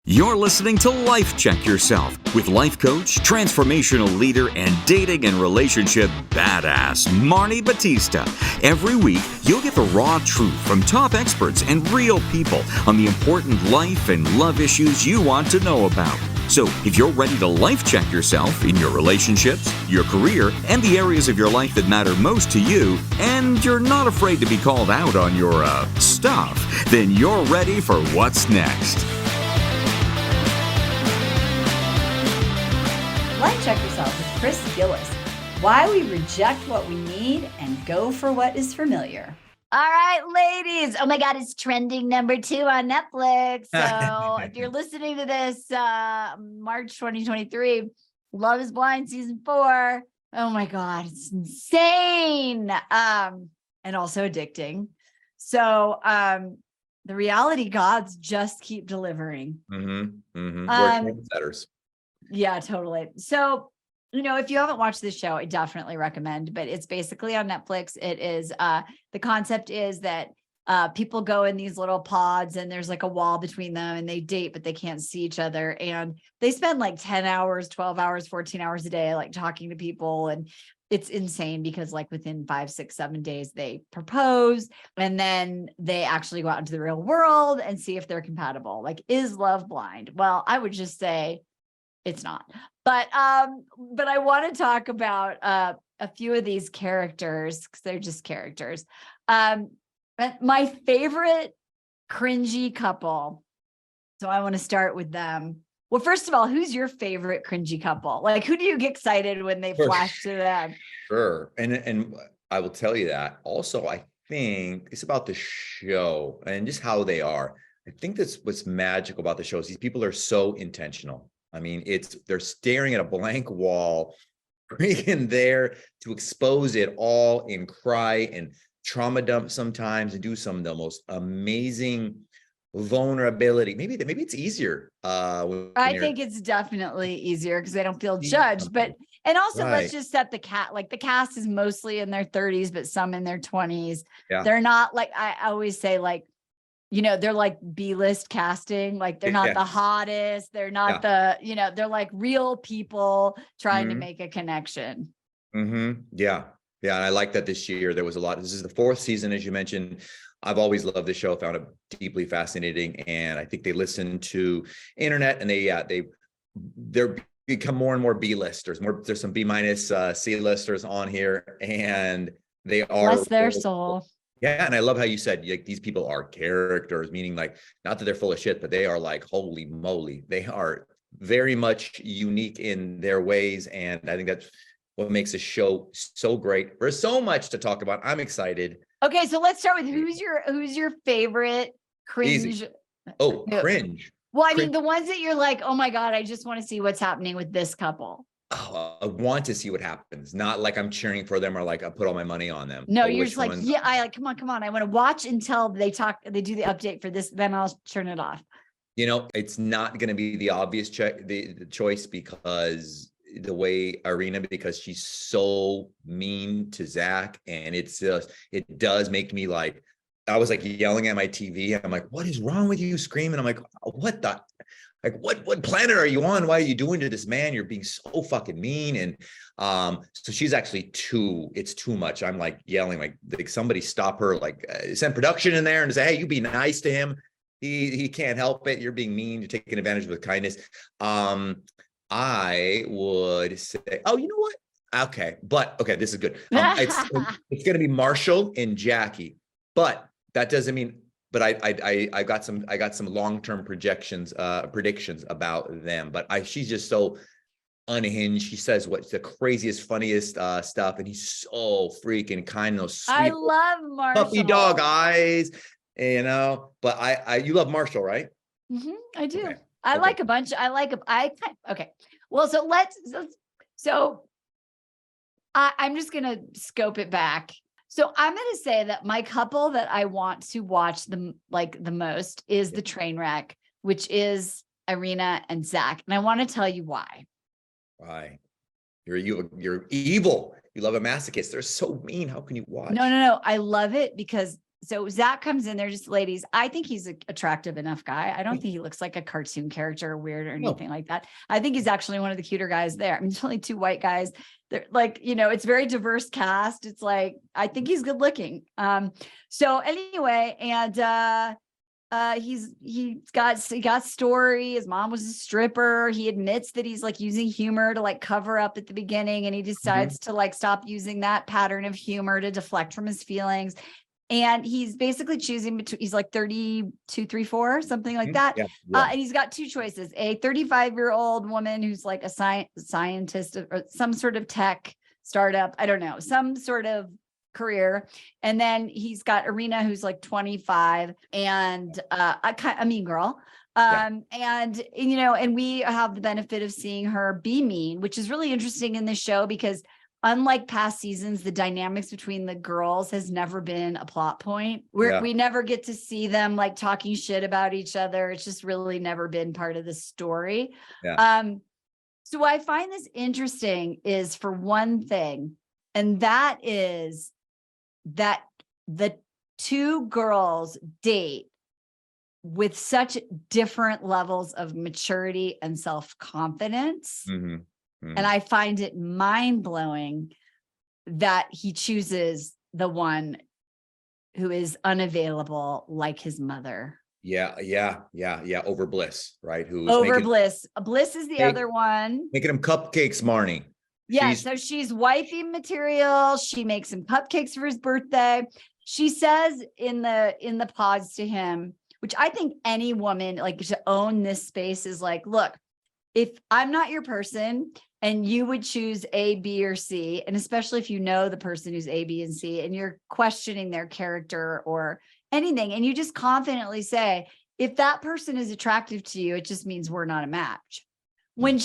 You're listening to Life Check Yourself with life coach, transformational leader, and dating and relationship badass, Marni Batista. Every week, you'll get the raw truth from top experts and real people on the important life and love issues you want to know about. So, if you're ready to life check yourself in your relationships, your career, and the areas of your life that matter most to you, and you're not afraid to be called out on your, stuff, then you're ready for what's next. Life Check Yourself with Chris Gillis. Why we reject what we need and go for what is familiar. All right, ladies. Oh my God, it's trending #2 on Netflix. So if you're listening to this March 2023, Love is Blind season 4. Oh my God, it's insane. And also addicting. So the reality gods just keep delivering. We're trendsetters. Yeah, totally. So, if you haven't watched this show, I definitely recommend, but it's basically on Netflix. It is, the concept is that people go in these little pods and there's like a wall between them and they date, but they can't see each other. And they spend like 10 hours, 12 hours, 14 hours a day, like talking to people. And it's insane because like within 5, 6, 7 days, they propose and then they actually go out into the real world and see if they're compatible. Like, is love blind? Well, I would just say, it's not, but I want to talk about a few of these characters because they're just characters. My favorite cringy couple. So I want to start with them. Well, first of all, who's your favorite cringy couple? Like, who do you get excited when they flash to them? Sure, and I will tell you that. Also, I think it's about the show and just how they are. I think that's what's magical about the shows. These people are so intentional. I mean, they're staring at a blank wall, freaking there to expose it all and cry and trauma dump sometimes and do some of the most amazing vulnerability. Maybe it's easier. I think it's definitely easier because they don't feel judged. And also let's just set the cast is mostly in their 30s, but some in their 20s. Yeah. They're not like, I always say like, they're like B-list casting, like they're not the hottest. They're not they're like real people trying to make a connection. Yeah. And I like that this year there was a lot. This is the 4th season, as you mentioned. I've always loved this show, found it deeply fascinating. And I think they listen to internet and they're become more and more B-listers. There's some B- C-listers on here and they are bless their soul. Yeah. And I love how you said like these people are characters, meaning like not that they're full of shit, but they are like, holy moly. They are very much unique in their ways. And I think that's what makes the show so great. There's so much to talk about. I'm excited. Okay. So let's start with who's your favorite cringe? Easy. Oh, cringe. Well, I mean, the ones that you're like, oh my God, I just want to see what's happening with this couple. Oh, I want to see what happens. Not like I'm cheering for them or like I put all my money on them. No, you're just like, yeah, come on. I want to watch until they do the update for this, then I'll turn it off. It's not going to be the obvious the choice because the way Irina, because she's so mean to Zach. And it does make me like, I was like yelling at my TV. I'm like, what is wrong with you? Screaming. I'm like, what the? Like, what planet are you on? Why are you doing to this man? You're being so fucking mean. And so she's actually it's too much. I'm like yelling, like somebody stop her, like send production in there and say, hey, you be nice to him. He can't help it. You're being mean. You're taking advantage of his kindness. I would say, oh, you know what? Okay, this is good. It's going to be Marshall and Jackie, but that doesn't mean. But I got some long-term predictions about them. But she's just so unhinged. She says what's the craziest, funniest stuff, and he's so freaking kind and those sweet, I love Marshall. Puppy dog eyes, But you love Marshall, right? I do. Okay. I like a bunch. Okay. Well, so I'm just gonna scope it back. So I'm going to say that my couple that I want to watch the most is the train wreck, which is Irina and Zach. And I want to tell you why. Why? You're evil. You love a masochist. They're so mean. How can you watch? No. I love it because So Zach comes in there, just ladies. I think he's an attractive enough guy. I don't think he looks like a cartoon character or weird or anything like that. I think he's actually one of the cuter guys there. I mean, there's only 2 white guys. They're like, it's very diverse cast. It's like, I think he's good looking. So anyway, and he got story. His mom was a stripper. He admits that he's like using humor to like cover up at the beginning, and he decides to like stop using that pattern of humor to deflect from his feelings. And he's basically choosing between, he's like 32, 34, something like that. And he's got 2 choices: a 35-year-old woman who's like a scientist or some sort of tech startup, I don't know, some sort of career. And then he's got Irina, who's like 25 and a mean girl. And, and we have the benefit of seeing her be mean, which is really interesting in this show because unlike past seasons, the dynamics between the girls has never been a plot point. We never get to see them like talking shit about each other. It's just really never been part of the story. So I find this interesting is for one thing, and that is that the 2 girls date with such different levels of maturity and self-confidence. And I find it mind-blowing that he chooses the one who is unavailable, like his mother. Over Bliss, right? Who's over Bliss. Bliss is the other one. Making him cupcakes, Marni. Yeah, so she's wifey material. She makes him cupcakes for his birthday. She says in the pods to him, which I think any woman like to own this space is like, look, if I'm not your person and you would choose A, B, or C, and especially if you know the person who's A, B, and C, and you're questioning their character or anything, and you just confidently say, if that person is attractive to you, it just means we're not a match. When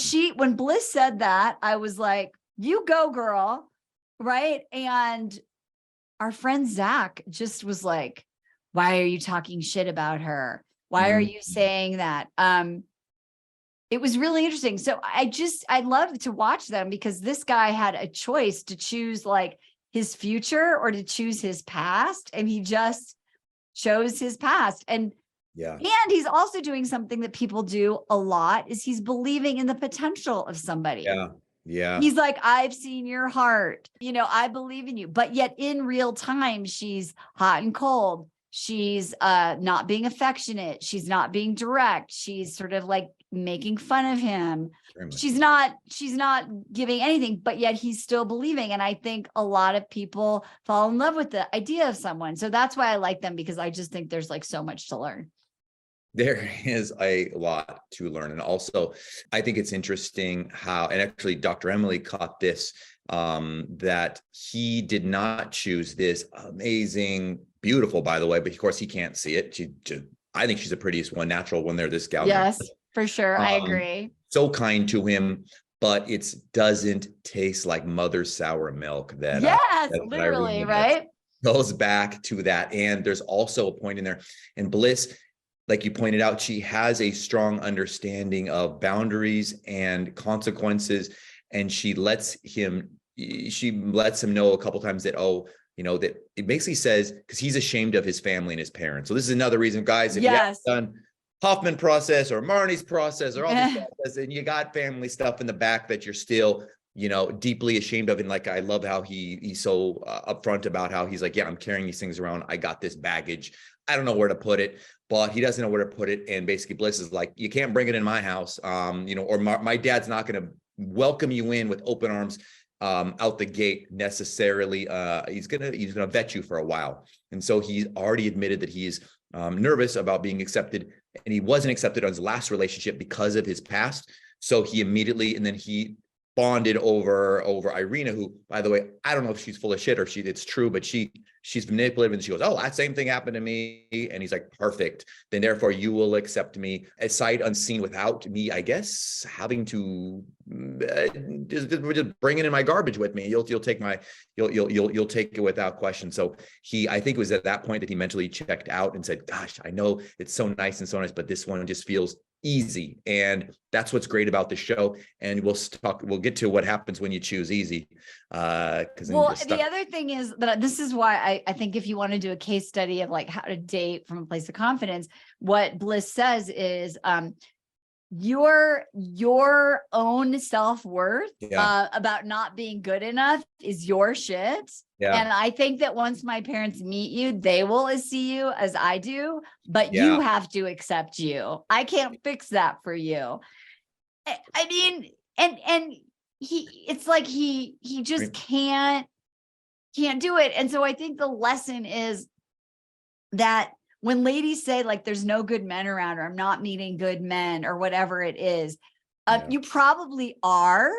Bliss said that, I was like, you go, girl. Right. And our friend Zach just was like, why are you talking shit about her? Why are you saying that? It was really interesting. So I love to watch them because this guy had a choice to choose like his future or to choose his past. And he just chose his past. And he's also doing something that people do a lot is he's believing in the potential of somebody. He's like, I've seen your heart, I believe in you. But yet in real time, she's hot and cold. She's not being affectionate. She's not being direct. She's sort of like making fun of him. She's not giving anything, but yet he's still believing. And I think a lot of people fall in love with the idea of someone. So that's why I like them, because I just think there's like so much to learn. There is a lot to learn. And also, I think it's interesting how, and actually Dr. Emily caught this, that he did not choose this amazing, beautiful, by the way, but of course he can't see it. I think she's the prettiest one, natural one there, this gal. Yes, for sure. I agree. So kind to him, but it doesn't taste like mother's sour milk. That literally, right? Goes back to that. And there's also a point in there. And Bliss, like you pointed out, she has a strong understanding of boundaries and consequences. And she lets him know a couple times that, that it basically says, because he's ashamed of his family and his parents. So this is another reason, guys, if you haven't done Hoffman process or Marni's process or all this process, and you got family stuff in the back that you're still, deeply ashamed of. And like, I love how he's so upfront about how he's like, I'm carrying these things around. I got this baggage. I don't know where to put it, but he doesn't know where to put it. And basically Bliss is like, you can't bring it in my house. Or my dad's not going to welcome you in with open arms out the gate necessarily. He's gonna vet you for a while. And so he's already admitted that he's nervous about being accepted, and he wasn't accepted on his last relationship because of his past. So he immediately, and then he bonded over Irina, who, by the way, I don't know if she's full of shit or it's true, but she's manipulative, and she goes, oh, that same thing happened to me. And he's like, perfect. Then therefore you will accept me as sight unseen without me, I guess, having to just bring it in my garbage with me. You'll take you'll take it without question. So I think it was at that point that he mentally checked out and said, gosh, I know it's so nice, but this one just feels easy. And that's what's great about the show. And we'll get to what happens when you choose easy. Because the other thing is that this is why I think if you want to do a case study of like how to date from a place of confidence, what Bliss says is your own self-worth about not being good enough is your shit. Yeah. And I think that once my parents meet you, they will see you as I do, but you have to accept you. I can't fix that for you. I mean, and it's like he just can't do it. And so I think the lesson is that when ladies say like, there's no good men around, or I'm not meeting good men, or whatever it is, you probably are.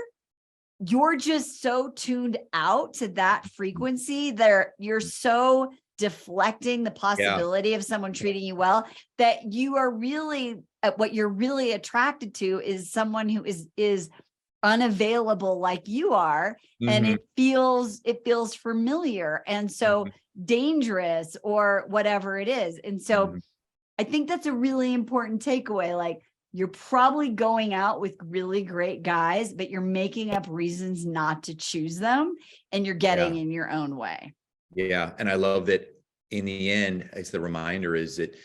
You're just so tuned out to that frequency there. You're so deflecting the possibility of someone treating you well, that you are really, what you're really attracted to is someone who is unavailable like you are. And it feels familiar. And so dangerous, or whatever it is. And so I think that's a really important takeaway. Like, you're probably going out with really great guys, but you're making up reasons not to choose them, and you're getting in your own way. Yeah. And I love that in the end, it's the reminder is that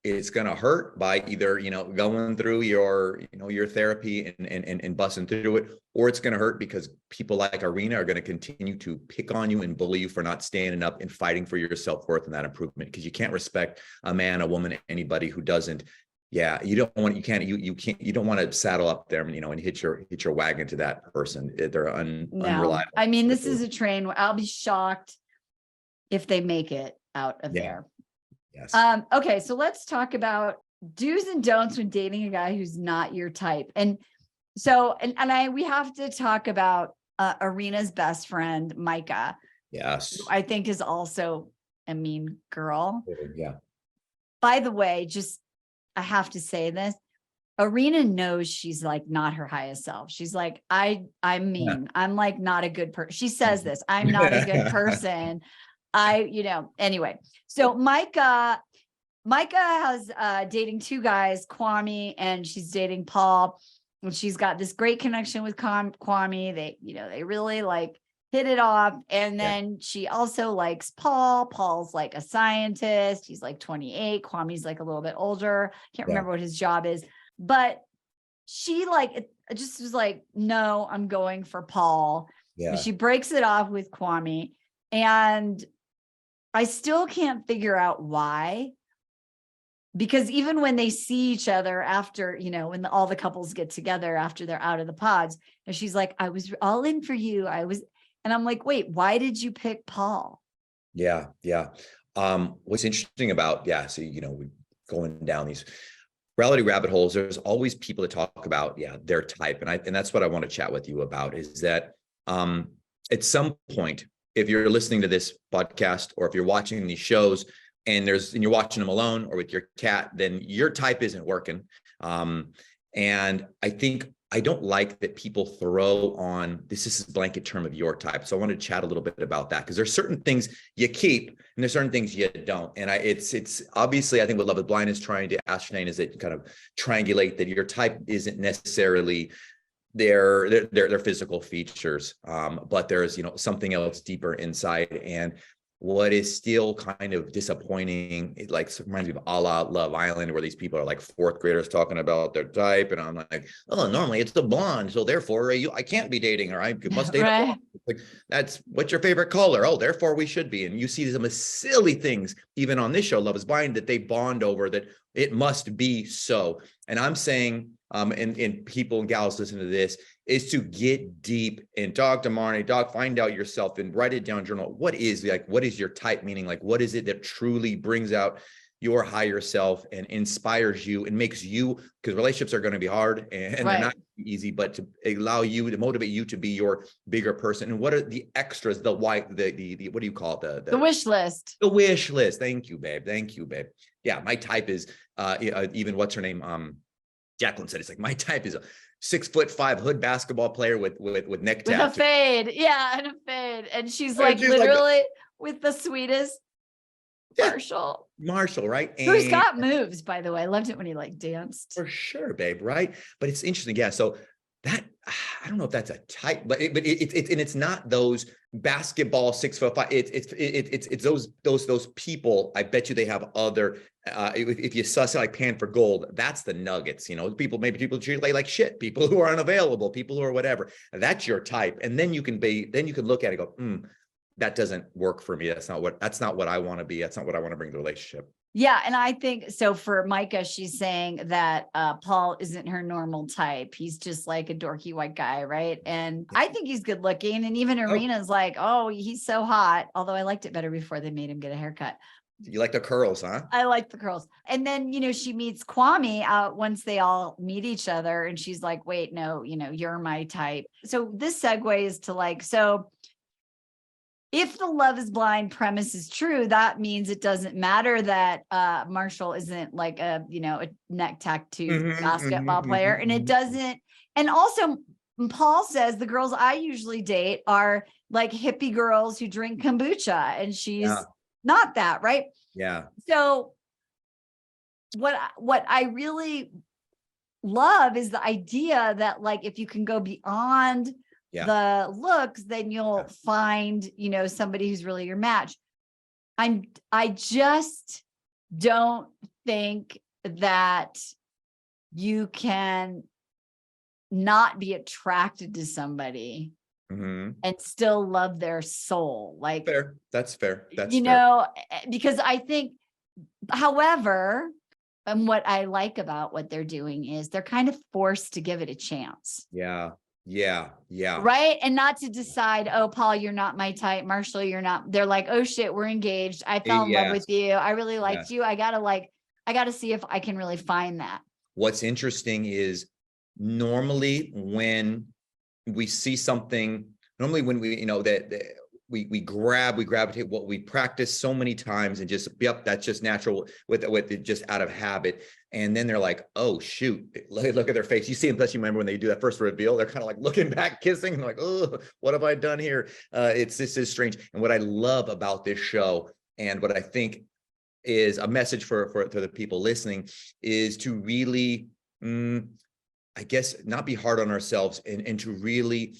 it's going to hurt by either, going through your therapy and busting through it, or it's going to hurt because people like Irina are going to continue to pick on you and bully you for not standing up and fighting for your self-worth and that improvement. Because you can't respect a man, a woman, anybody who doesn't. Yeah, you don't want to saddle up there, and hit your wagon to that person. They're unreliable. I mean, this is a train. I'll be shocked if they make it out of there. Yes. Okay, so let's talk about do's and don'ts when dating a guy who's not your type. And so, we have to talk about Irina's best friend, Micah. Yes. Who I think is also a mean girl. Yeah. By the way, I have to say this. Irina knows she's like not her highest self. She's like, I'm mean. Yeah. I'm like not a good person. She says this, I'm not a good person. Anyway. So Micah has dating two guys, Kwame, and she's dating Paul. And she's got this great connection with Kwame. They really like hit it off. And then she also likes Paul. Paul's like a scientist. He's like 28. Kwame's like a little bit older. Can't remember what his job is. But she just was like, no, I'm going for Paul. Yeah. And she breaks it off with Kwame. And I still can't figure out why. Because even when they see each other after, when all the couples get together after they're out of the pods, and she's like, I was all in for you. And I'm like, wait, why did you pick Paul? Yeah. What's interesting about, so, we're going down these reality rabbit holes, there's always people that talk about, their type. And that's what I want to chat with you about, is that at some point, if you're listening to this podcast, or if you're watching these shows and you're watching them alone or with your cat, then your type isn't working. And I don't like that people throw on this is a blanket term of your type. So I want to chat a little bit about that, because there's certain things you keep and there's certain things you don't. And it's obviously, I think what Love is Blind is trying to ascertain is that kind of triangulate that your type isn't necessarily their physical features, but there's something else deeper inside. And what is still kind of disappointing, it reminds me of a la Love Island, where these people are like fourth graders talking about their type, and I'm like, oh, normally it's the blonde, so therefore I can't be dating her. I must date a blonde. Like, that's what's your favorite color? Oh, therefore we should be. And you see some silly things even on this show, Love is Blind, that they bond over, that it must be so. And I'm saying, and people and gals listen to this, is to get deep and talk to Marni, find out yourself and write it down, journal. What is your type? Meaning, like, what is it that truly brings out your higher self and inspires you and makes you, because relationships are going to be hard and they're not easy, but to allow you, to motivate you to be your bigger person. And what are the extras, the what do you call it? The wish list. The wish list. Thank you, babe. Yeah. My type is, even what's her name? Jacqueline said, it's like, my type is a 6'5" hood basketball player with neck tattoos. With a fade. Yeah. And a fade. And she's like, literally with the sweetest partial. Marshall, right? Who's And got moves, by the way. I loved it when he like danced. for sure, babe, right? But it's interesting. Yeah. So that, I don't know if that's a type, but and it's not those basketball 6'5". It's those people. I bet you they have other, if you suss it like pan for gold, that's the nuggets, people, maybe people treat like shit, people who are unavailable, people who are whatever. That's your type. And then you can look at it and go, that doesn't work for me. That's not what I want to be. That's not what I want to bring to the relationship. Yeah. And I think so for Micah, she's saying that Paul isn't her normal type. He's just like a dorky white guy, right? And I think he's good looking. And even Arena's like, oh, he's so hot. Although I liked it better before they made him get a haircut. You like the curls, huh? I like the curls. And then, she meets Kwame out once they all meet each other. And she's like, wait, no, you're my type. So this segues to like, so if the love is blind premise is true, that means it doesn't matter that Marshall isn't like a neck tattoo basketball player. And it doesn't. And also Paul says the girls I usually date are like hippie girls who drink kombucha, and she's not that, right? Yeah. So what I really love is the idea that like, if you can go beyond the looks, then you'll find, somebody who's really your match. I just don't think that you can not be attracted to somebody and still love their soul. Like, fair. That's fair. That's fair. Because I think, however, and what I like about what they're doing is they're kind of forced to give it a chance. Yeah. Right. And not to decide, oh, Paul, you're not my type. Marshall, you're not. They're like, oh shit, we're engaged. I fell in love with you. I really liked you. I gotta see if I can really find that. What's interesting is normally when we see something, when we, we gravitate what we practice so many times and just, that's just natural with it, just out of habit. And then they're like, oh shoot, look at their face. You see them, especially remember when they do that first reveal, they're kind of like looking back, kissing, and like, oh, what have I done here? This is strange. And what I love about this show, and what I think is a message for the people listening, is to really, I guess, not be hard on ourselves and to really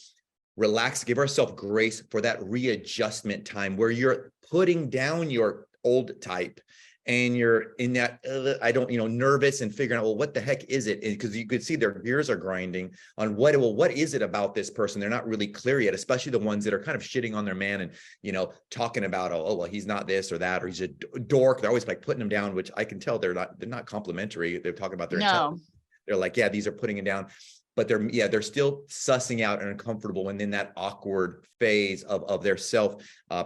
relax, give ourselves grace for that readjustment time where you're putting down your old type and you're in that, nervous and figuring out, well, what the heck is it? Because you could see their gears are grinding on what is it about this person? They're not really clear yet, especially the ones that are kind of shitting on their man and, talking about, oh, well, he's not this or that, or he's a dork. They're always like putting him down, which I can tell they're not complimentary. They're talking about their intelligence. They're like, yeah, these are putting it down. But they're still sussing out and uncomfortable and in that awkward phase of their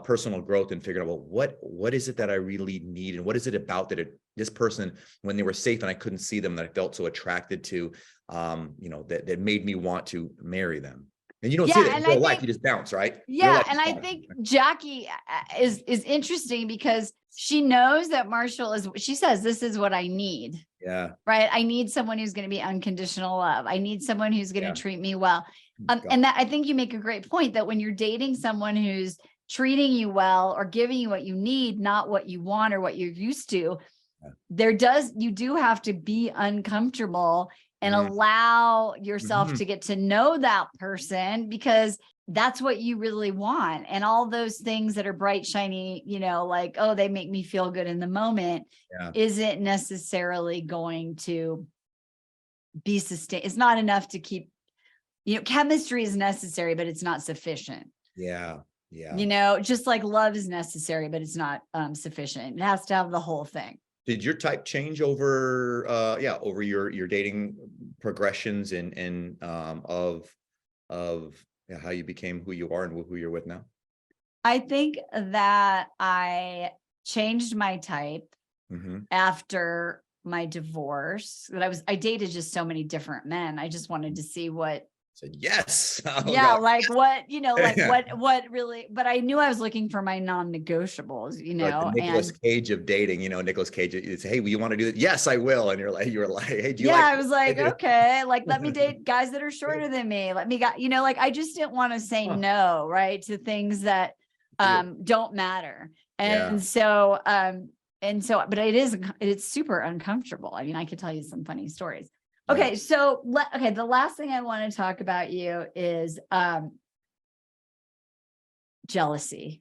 personal growth and figuring out, well, what is it that I really need? And what is it about this person, when they were safe and I couldn't see them, that I felt so attracted to, that made me want to marry them. And you don't see that in real life, you just bounce, right? Yeah. And I think Jackie is interesting because she knows that Marshall she says, this is what I need. Yeah. Right. I need someone who's going to be unconditional love. I need someone who's going to treat me well. And that, I think you make a great point that when you're dating someone who's treating you well or giving you what you need, not what you want or what you're used to, you do have to be uncomfortable and allow yourself to get to know that person, because that's what you really want. And all those things that are bright, shiny, like, oh, they make me feel good in the moment, isn't necessarily going to be sustained. It's not enough to keep, chemistry is necessary, but it's not sufficient. Yeah. Yeah. Just like love is necessary, but it's not sufficient. It has to have the whole thing. Did your type change over your dating progressions and of how you became who you are and who you're with now? I think that I changed my type after my divorce. That I dated just so many different men. I just wanted to see what. Said yes. Oh, yeah, God. like what, what really, but I knew I was looking for my non-negotiables, Like the Nicolas Cage of dating, Nicolas Cage, it's, hey, you want to do it? Yes, I will. And you were like, hey, do you like I was like, okay, like, let me date guys that are shorter than me. Let me I just didn't want to say no, right, to things that don't matter. And so and so, but it's super uncomfortable. I mean, I could tell you some funny stories. Yeah. Okay. So, the last thing I want to talk about you is, jealousy.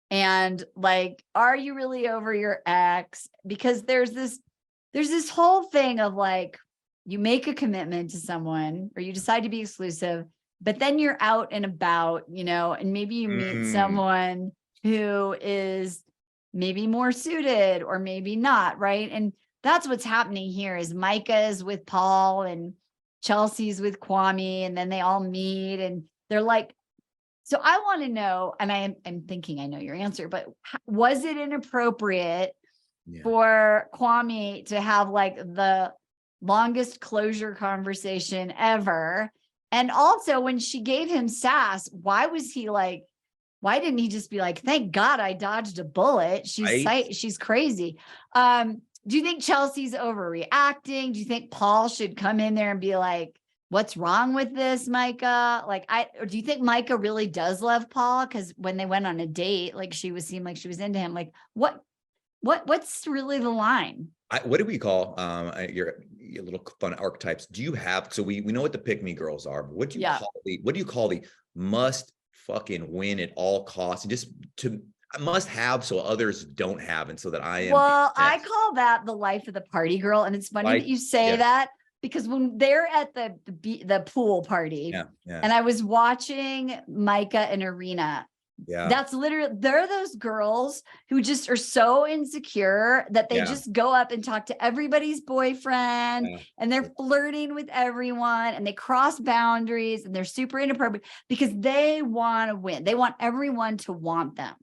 And like, are you really over your ex? Because there's this whole thing of like, you make a commitment to someone or you decide to be exclusive, but then you're out and about, and maybe you meet someone who is maybe more suited or maybe not, right? And that's what's happening here is Micah is with Paul and Chelsea's with Kwame, and then they all meet and they're like, so I want to know, and I'm thinking I know your answer, but was it inappropriate for Kwame to have like the longest closure conversation ever? And also when she gave him sass, why didn't he just be like, thank God I dodged a bullet. She's crazy. Do you think Chelsea's overreacting? Do you think Paul should come in there and be like, what's wrong with this, Micah? Or do you think Micah really does love Paul? Because when they went on a date, like seemed like she was into him. Like what's really the line? What do we call your little fun archetypes? Do you have, so we know what the pick me girls are, but what do you call the must fucking win at all costs and just to must have so others don't have, and so that I am. Well, I call that the life of the party girl. And it's funny that you say that, because when they're at the pool party and I was watching Micah and Arena, that's literally, they're those girls who just are so insecure that they just go up and talk to everybody's boyfriend and they're flirting with everyone and they cross boundaries and they're super inappropriate because they want to win. They want everyone to want them.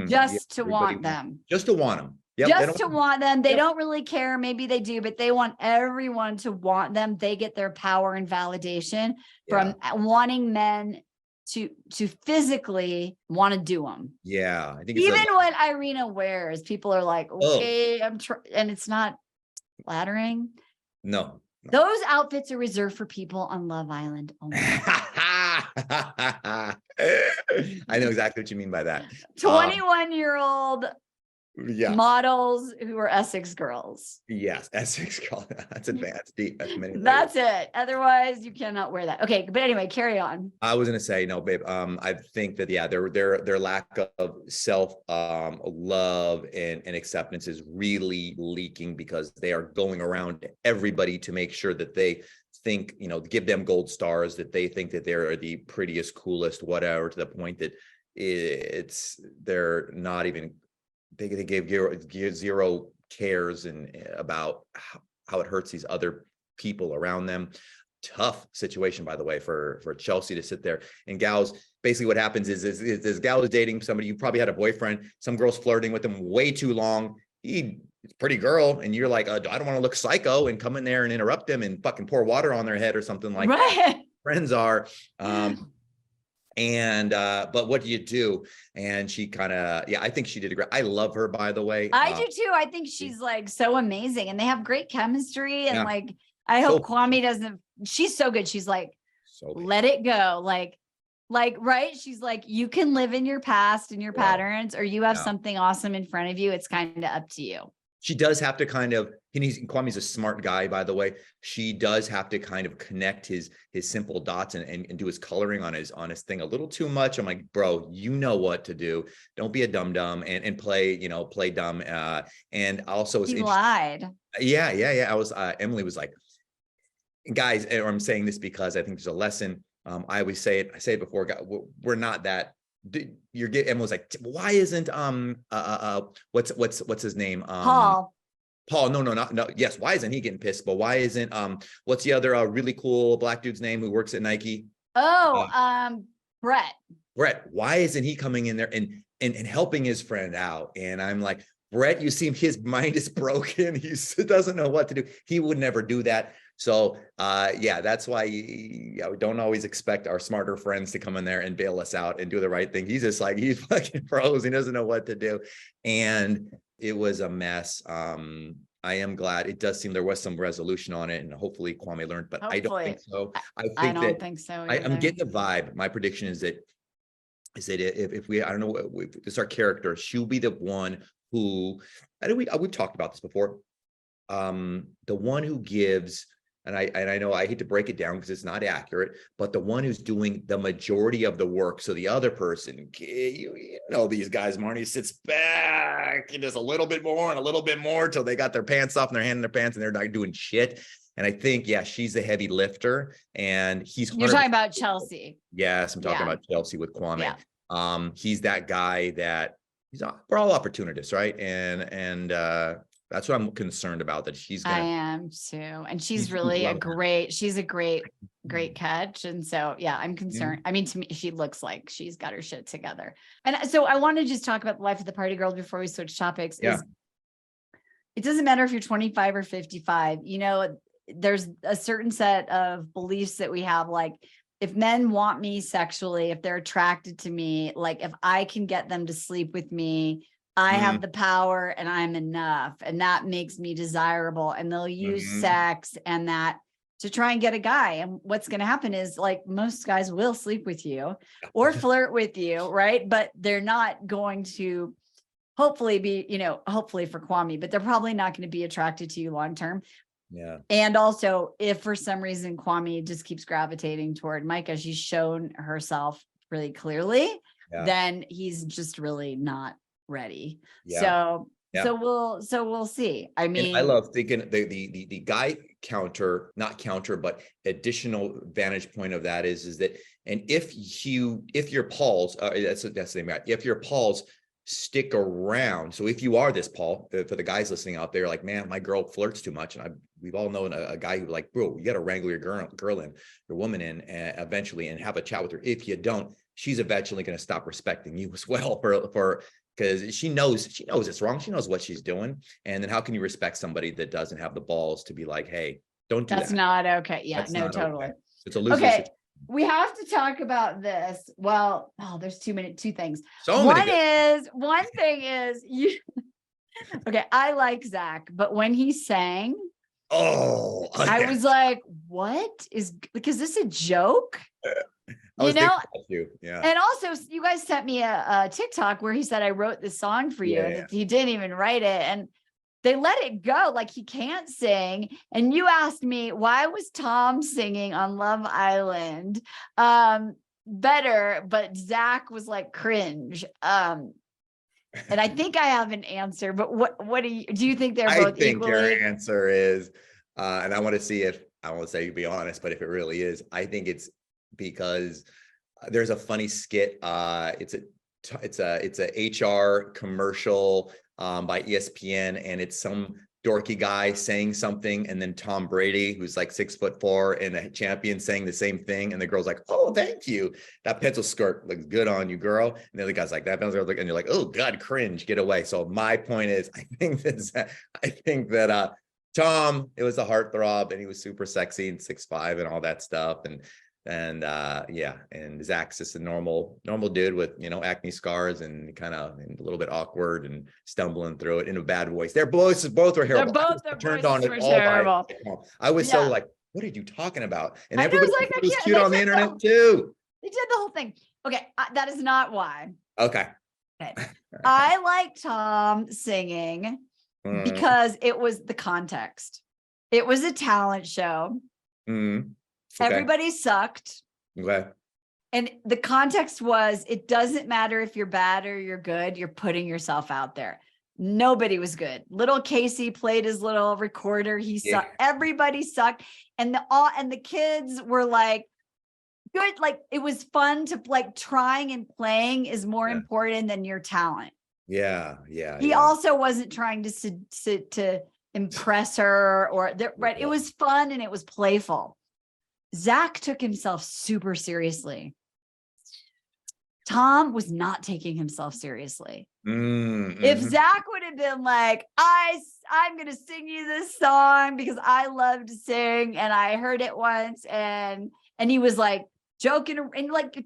Just to want them. Just to want them. Yep, just to want them. They don't really care. Maybe they do, but they want everyone to want them. They get their power and validation from wanting men to physically want to do them. Yeah. I think even what Irina wears, people are like, okay, and it's not flattering. No. Those outfits are reserved for people on Love Island only. I know exactly what you mean by that. 21-year-old models who are Essex girls. Yes, Essex girl. That's advanced, deep. That's it. Otherwise, you cannot wear that. Okay, but anyway, carry on. I was gonna say, no, babe. I think that their lack of self love and acceptance is really leaking because they are going around everybody to make sure that they think, give them gold stars, that they think that they're the prettiest, coolest, whatever, to the point that they're not even. They gave zero cares about how it hurts these other people around them. Tough situation, by the way, for Chelsea to sit there. And gals, basically what happens is this gal is dating somebody, you probably had a boyfriend, some girl's flirting with him way too long. He's a pretty girl, and you're like, I don't want to look psycho and come in there and interrupt them and fucking pour water on their head or something like that. Friends are. But what do you do? And she kind of, I think she did a great. I love her, by the way. I do too. I think she's like so amazing, and they have great chemistry. And like, I hope Kwame doesn't. She's so good. She's like, let it go. Like, right? She's like, you can live in your past and your patterns, or you have something awesome in front of you. It's kind of up to you. She does have to kind of, Kwame's a smart guy, by the way. She does have to kind of connect his simple dots and do his coloring on his thing a little too much. I'm like, bro, you know what to do. Don't be a dum-dum and play dumb. And also he lied. Yeah. I was, Emily was like, guys, or I'm saying this because I think there's a lesson. I always say it. I say it before, we're not that. Emma was like, why isn't what's his name? Paul, no. Yes, why isn't he getting pissed? But why isn't what's the other really cool black dude's name who works at Nike? Brett. Why isn't he coming in there and helping his friend out? And I'm like, Brett, you see his mind is broken. He doesn't know what to do. He would never do that. So, that's why we don't always expect our smarter friends to come in there and bail us out and do the right thing. He's just like, he's fucking froze. He doesn't know what to do. And it was a mess. I am glad it does seem there was some resolution on it, and hopefully Kwame learned, but I don't think so. I don't think so. I'm getting the vibe. My prediction is that if we, I don't know, if it's our character, she'll be the one who, and we've talked about this before. The one who gives, and I know I hate to break it down because it's not accurate, but the one who's doing the majority of the work. So the other person, you know, these guys, Marnie, sits back and does a little bit more and a little bit more till they got their pants off and their hand in their pants and they're not doing shit. And I think, yeah, she's the heavy lifter, and he's. You're talking about Chelsea. Yes, I'm talking about Chelsea with Kwame. Yeah. He's that guy that we're all opportunists, right? And that's what I'm concerned about, that she's gonna. I am too. And she's really she's a great catch. And so, yeah, I'm concerned. I mean, to me, she looks like she's got her shit together. And so I want to just talk about the life of the party girl before we switch topics. Yeah. It doesn't matter if you're 25 or 55, you know, there's a certain set of beliefs that we have. Like, if men want me sexually, if they're attracted to me, like if I can get them to sleep with me, I have the power and I'm enough, and that makes me desirable, and they'll use sex and that to try and get a guy. And what's going to happen is, like, most guys will sleep with you or flirt with you, right? But they're not going to hopefully be, you know, hopefully for Kwame, but they're probably not going to be attracted to you long term. Yeah. And also, if for some reason Kwame just keeps gravitating toward Micah, she's shown herself really clearly, then he's just really not ready. So we'll see. I mean, and I love thinking the guy but additional vantage point of that is that, and if your Pauls, that's the name, right? If your Pauls stick around. So if you are this Paul, for the guys listening out there, like, man, my girl flirts too much, and we've all known a guy who, like, bro, you got to wrangle your girl in, your woman in, eventually, and have a chat with her. If you don't, she's eventually going to stop respecting you as well, because she knows it's wrong. She knows what she's doing. And then how can you respect somebody that doesn't have the balls to be like, hey, don't do that. That's not okay. Yeah, That's no, totally. Okay. It's a loser situation. We have to talk about this. Well, there's two things. One thing is you. Okay, I like Zach, but when he sang, I was like, "What is this a joke?" You know. Yeah. And also, you guys sent me a TikTok where he said, "I wrote this song for you." Yeah. He didn't even write it, and they let it go, like he can't sing. And you asked me, why was Tom singing on Love Island better, but Zach was like cringe? And I think I have an answer, but what do you think they're both equally? I think your answer is, and I want to see if, I won't say, be honest, but if it really is, I think it's because there's a funny skit. It's a HR commercial by ESPN, and it's some dorky guy saying something, and then Tom Brady, who's like 6'4" and a champion, saying the same thing, and the girl's like, "Oh, thank you. That pencil skirt looks good on you, girl." And the other guy's like, "That pencil skirt," and you're like, "Oh God, cringe, get away." So my point is, I think that Tom, it was a heartthrob, and he was super sexy and 6'5" and all that stuff, and Zach's just a normal dude with, you know, acne scars and kind of a little bit awkward and stumbling through it in a bad voice. They're both were terrible. They're turned on it all terrible. I was so like, what are you talking about? And everybody was like, cute on the internet too. They did the whole thing. Okay, that is not why. Okay. I like Tom singing because it was the context. It was a talent show. Okay. Everybody sucked. Okay. And the context was, it doesn't matter if you're bad or you're good, you're putting yourself out there. Nobody was good. Little Casey played his little recorder. He sucked. Everybody sucked. And the kids were like, good. Like, it was fun to, like, trying and playing is more important than your talent. Yeah. He also wasn't trying to impress her right. It was fun and it was playful. Zach took himself super seriously. Tom was not taking himself seriously. If Zach would have been like, I'm going to sing you this song because I love to sing and I heard it once, and he was like joking, and like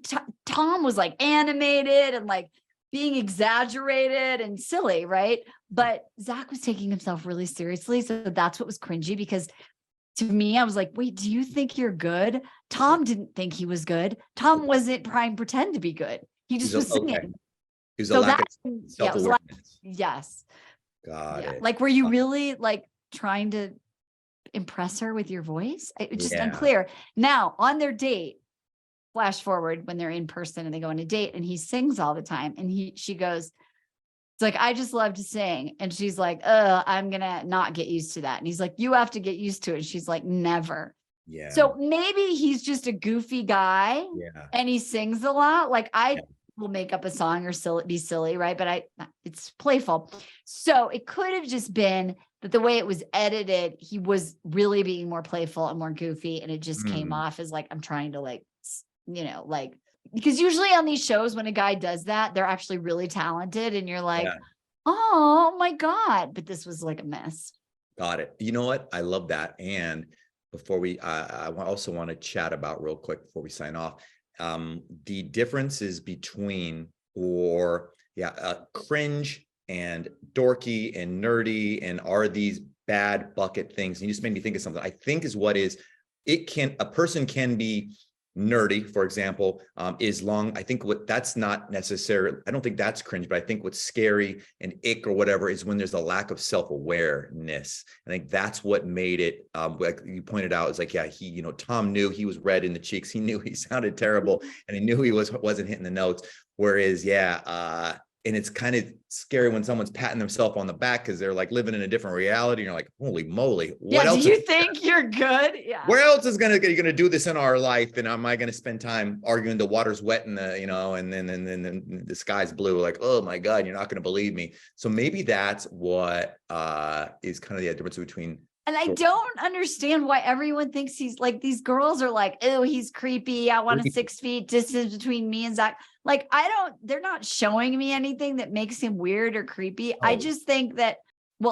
Tom was like animated and like being exaggerated and silly, right? But Zach was taking himself really seriously. So that's what was cringy, because to me, I was like, wait, do you think you're good? Tom didn't think he was good. Tom wasn't trying to pretend to be good. He just was singing. It was a So lack that, of yeah, it was like, self-awareness. yes. Got Yeah. it. Like, were you really like trying to impress her with your voice? It's just Yeah. unclear. Now, on their date, flash forward when they're in person and they go on a date and he sings all the time. And she goes, it's like, I just love to sing. And she's like, I'm going to not get used to that. And he's like, you have to get used to it. And she's like, never. Yeah. So maybe he's just a goofy guy Yeah. and he sings a lot. Like I Yeah. will make up a song or be silly, right? But it's playful. So it could have just been that the way it was edited, he was really being more playful and more goofy. And it just came off as like, I'm trying to like, like, because usually on these shows, when a guy does that, they're actually really talented and you're like, Yeah. oh my God. But this was like a mess. Got it. You know what? I love that. And before we, I also want to chat about real quick before we sign off, the differences between cringe and dorky and nerdy, and are these bad bucket things? And you just made me think of something I think is what is, a person can be nerdy, for example, I think that's not necessarily, I don't think that's cringe, but I think what's scary and ick or whatever is when there's a lack of self-awareness. I think that's what made it, like you pointed out, it's like, yeah, Tom knew he was red in the cheeks. He knew he sounded terrible and he knew he wasn't hitting the notes. Whereas, and it's kind of scary when someone's patting themselves on the back because they're like living in a different reality. And you're like, holy moly, what else? Do you think you're good? Yeah. Where else is you're gonna do this in our life? And am I gonna spend time arguing the water's wet and and then the sky's blue? Like, oh my God, you're not gonna believe me. So maybe that's what is kind of the difference between. And I don't understand why everyone thinks he's like, these girls are like, oh, he's creepy. I want a 6 feet distance between me and Zach. Like, they're not showing me anything that makes him weird or creepy. Oh. I just think that,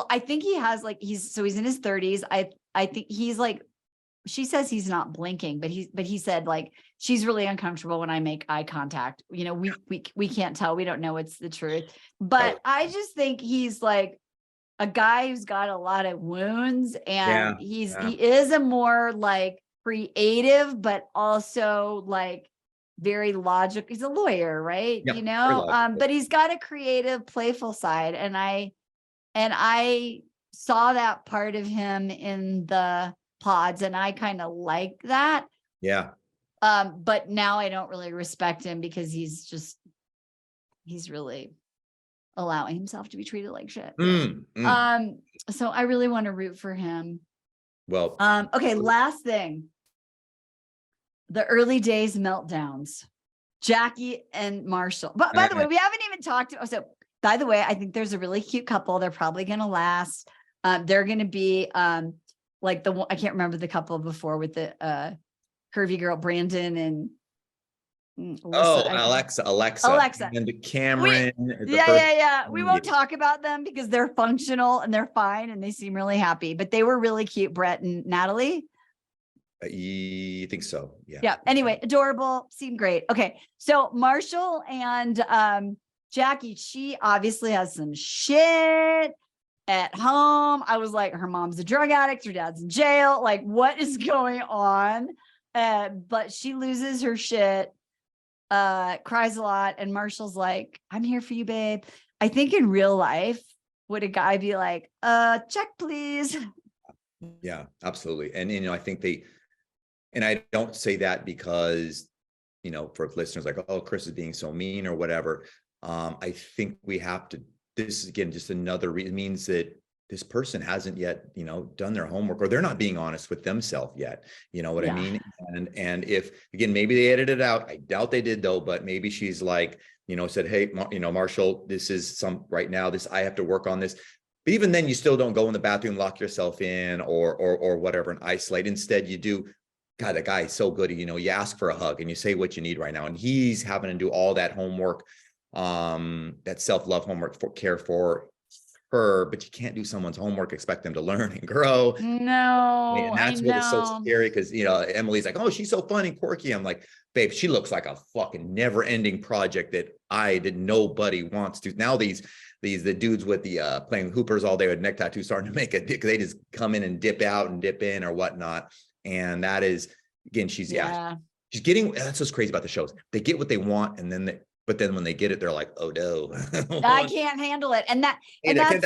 I think he has like, he's in his 30s. I think he's like, she says he's not blinking, but he said like, she's really uncomfortable when I make eye contact. We can't tell. We don't know it's the truth, but I just think he's like a guy who's got a lot of wounds, and he is a more like creative, but also like very logical. He's a lawyer, right? Yeah, but he's got a creative, playful side. And I saw that part of him in the pods, and I kind of like that. Yeah. But now I don't really respect him because he's really allowing himself to be treated like shit. So I really want to root for him. Well, okay. Last thing, the early days meltdowns, Jackie and Marshall. But by the way, we haven't even talked. So by the way, I think there's a really cute couple. They're probably going to last. They're going to be like the one, I can't remember the couple before with the curvy girl, Brandon and Alexa, and Cameron. We won't talk about them because they're functional and they're fine and they seem really happy, but they were really cute. Brett and Natalie. You think so? Yeah. Anyway, adorable, seemed great. Okay. So Marshall and Jackie, she obviously has some shit at home. I was like, her mom's a drug addict, her dad's in jail. Like, what is going on? But she loses her shit, cries a lot. And Marshall's like, I'm here for you, babe. I think in real life, would a guy be like, check, please? Yeah, absolutely. And, I think and I don't say that because, for listeners like, oh, Chris is being so mean or whatever. I think we have to, this is again, just another reason, means that this person hasn't yet, done their homework, or they're not being honest with themselves yet. You know what I mean? And if, again, maybe they edited it out, I doubt they did though, but maybe she's like, said, hey, Marshall, this is right now, I have to work on this. But even then you still don't go in the bathroom, lock yourself in or whatever and isolate. Instead you do, God, that guy is so good. You ask for a hug and you say what you need right now. And he's having to do all that homework, that self-love homework care for her, but you can't do someone's homework, expect them to learn and grow. No, and that's what is so scary because, Emily's like, oh, she's so funny, quirky. I'm like, babe, she looks like a fucking never-ending project that nobody wants to. Now the dudes with the playing hoopers all day with neck tattoos starting to make it because they just come in and dip out and dip in or whatnot. And that is, again, she's getting, that's what's crazy about the shows. They get what they want and then But then when they get it, they're like, oh no. I can't handle it. And that's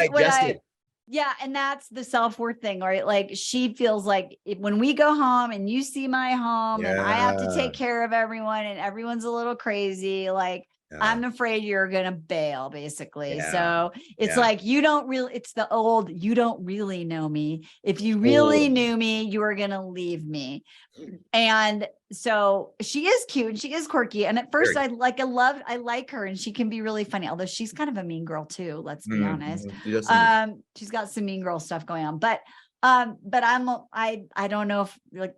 what yeah. And that's the self-worth thing, right? Like she feels like when we go home and you see my home and I have to take care of everyone and everyone's a little crazy, like I'm afraid you're going to bail basically. So it's like, you don't really know me. If you really knew me, you were going to leave me. And so she is cute. She is quirky. And at first I like her and she can be really funny, although she's kind of a mean girl too. Let's be honest. She's got some mean girl stuff going on, but I don't know if like,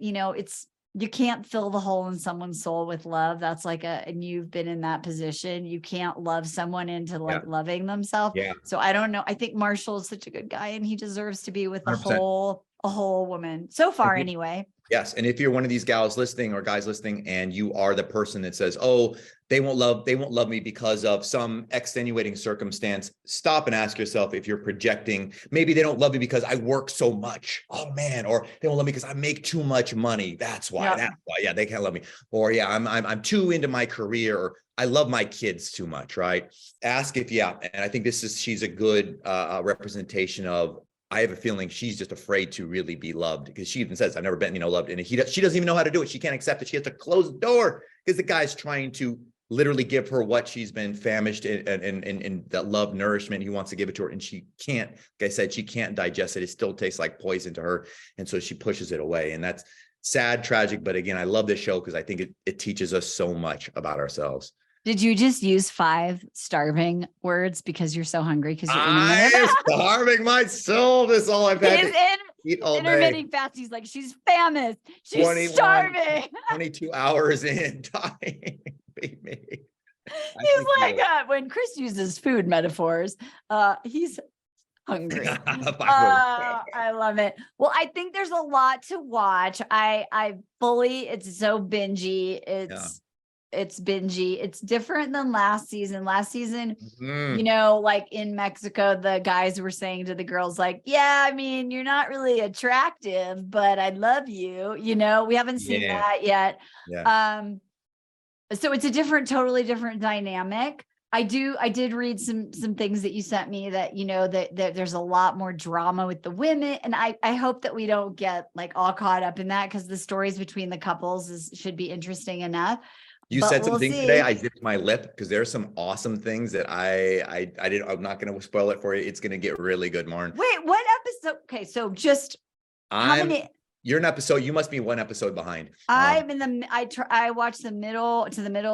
you can't fill the hole in someone's soul with love. That's like and you've been in that position. You can't love someone into like loving themselves. Yeah. So I don't know. I think Marshall is such a good guy and he deserves to be with a whole woman so far anyway. Yes. And if you're one of these gals listening or guys listening, and you are the person that says, oh, they won't love me because of some extenuating circumstance, stop and ask yourself if you're projecting. Maybe they don't love me because I work so much. Oh man. Or they won't love me because I make too much money. That's why. Yeah, they can't love me. Or I'm too into my career, or I love my kids too much. Right. Ask if, and I think she's a good representation of, I have a feeling she's just afraid to really be loved, because she even says, I've never been, loved. And she doesn't even know how to do it. She can't accept it. She has to close the door because the guy's trying to literally give her what she's been famished in that love, nourishment. He wants to give it to her. And she can't, like I said, she can't digest it. It still tastes like poison to her. And so she pushes it away. And that's sad, tragic. But again, I love this show because I think it teaches us so much about ourselves. Did you just use 5 starving words because you're so hungry? Because you're I'm starving my soul. This is all I've had to eat all intermittent fast. He's like, she's famished. She's starving. 22 hours in, dying. Baby. He's like, when Chris uses food metaphors, he's hungry. I love it. Well, I think there's a lot to watch. It's so bingey. It's bingey. It's different than last season. Last season, like in Mexico, the guys were saying to the girls, like, yeah, I mean, you're not really attractive, but I love you. We haven't seen that yet. Yeah. So it's a totally different dynamic. I did read some things that you sent me that, that there's a lot more drama with the women. And I hope that we don't get like all caught up in that, because the stories between the couples should be interesting enough. You said some things today. I zipped my lip because there's some awesome things that I didn't. I'm not going to spoil it for you. It's going to get really good, Marn. Wait, what episode? Okay, so just how many? You're an episode. You must be one episode behind. I'm in I watched the middle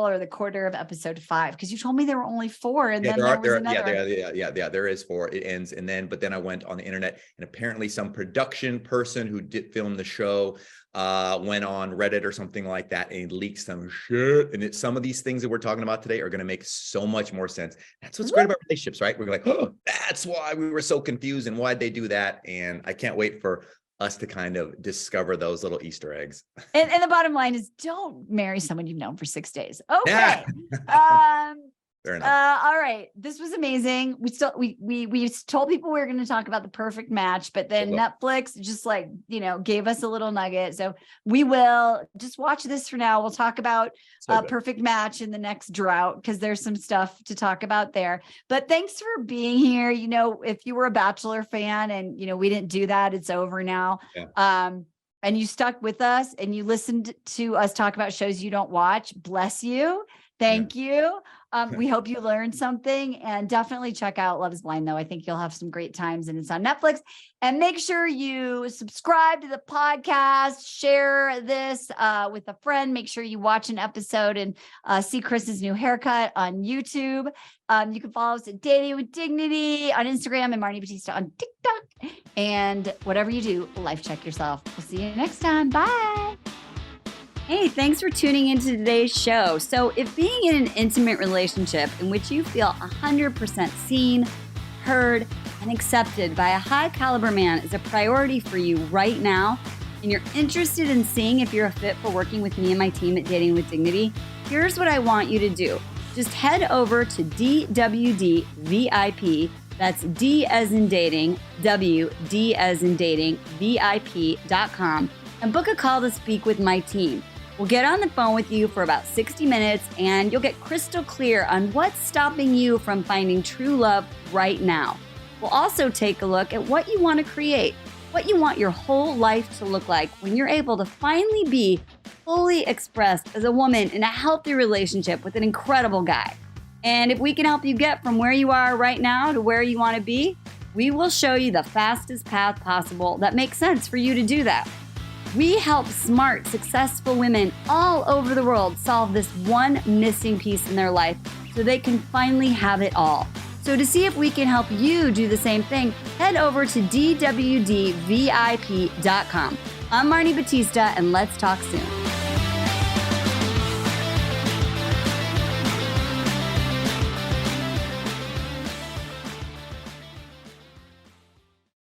or the quarter of episode 5, because you told me there were only 4, and then there was another. Yeah. There is 4. It ends, but then I went on the internet, and apparently some production person who did film the show went on Reddit or something like that and leaked some shit. And some of these things that we're talking about today are going to make so much more sense. That's what's great about relationships, right? We're like, oh, that's why we were so confused and why'd they do that? And I can't wait for us to kind of discover those little Easter eggs. And the bottom line is, don't marry someone you've known for 6 days. Okay. Yeah. Fair enough. All right. This was amazing. We told people we were going to talk about the perfect match, but then Netflix just gave us a little nugget. So we will just watch this for now. We'll talk about perfect match in the next drought, because there's some stuff to talk about there. But thanks for being here. If you were a Bachelor fan and, we didn't do that, it's over now. Yeah. And you stuck with us and you listened to us talk about shows you don't watch. Bless you. Thank you. We hope you learned something, and definitely check out Love is Blind, though. I think you'll have some great times, and it's on Netflix. And make sure you subscribe to the podcast, share this with a friend. Make sure you watch an episode and see Chris's new haircut on YouTube. You can follow us at Dating with Dignity on Instagram and Marni Batista on TikTok. And whatever you do, life check yourself. We'll see you next time. Bye. Hey, thanks for tuning into today's show. So if being in an intimate relationship in which you feel 100% seen, heard, and accepted by a high caliber man is a priority for you right now, and you're interested in seeing if you're a fit for working with me and my team at Dating with Dignity, here's what I want you to do. Just head over to DWD VIP, that's D as in dating, W, D as in dating, VIP.com, and book a call to speak with my team. We'll get on the phone with you for about 60 minutes and you'll get crystal clear on what's stopping you from finding true love right now. We'll also take a look at what you want to create, what you want your whole life to look like when you're able to finally be fully expressed as a woman in a healthy relationship with an incredible guy. And if we can help you get from where you are right now to where you want to be, we will show you the fastest path possible that makes sense for you to do that. We help smart, successful women all over the world solve this one missing piece in their life so they can finally have it all. So to see if we can help you do the same thing, head over to dwdvip.com. I'm Marni Batista, and let's talk soon.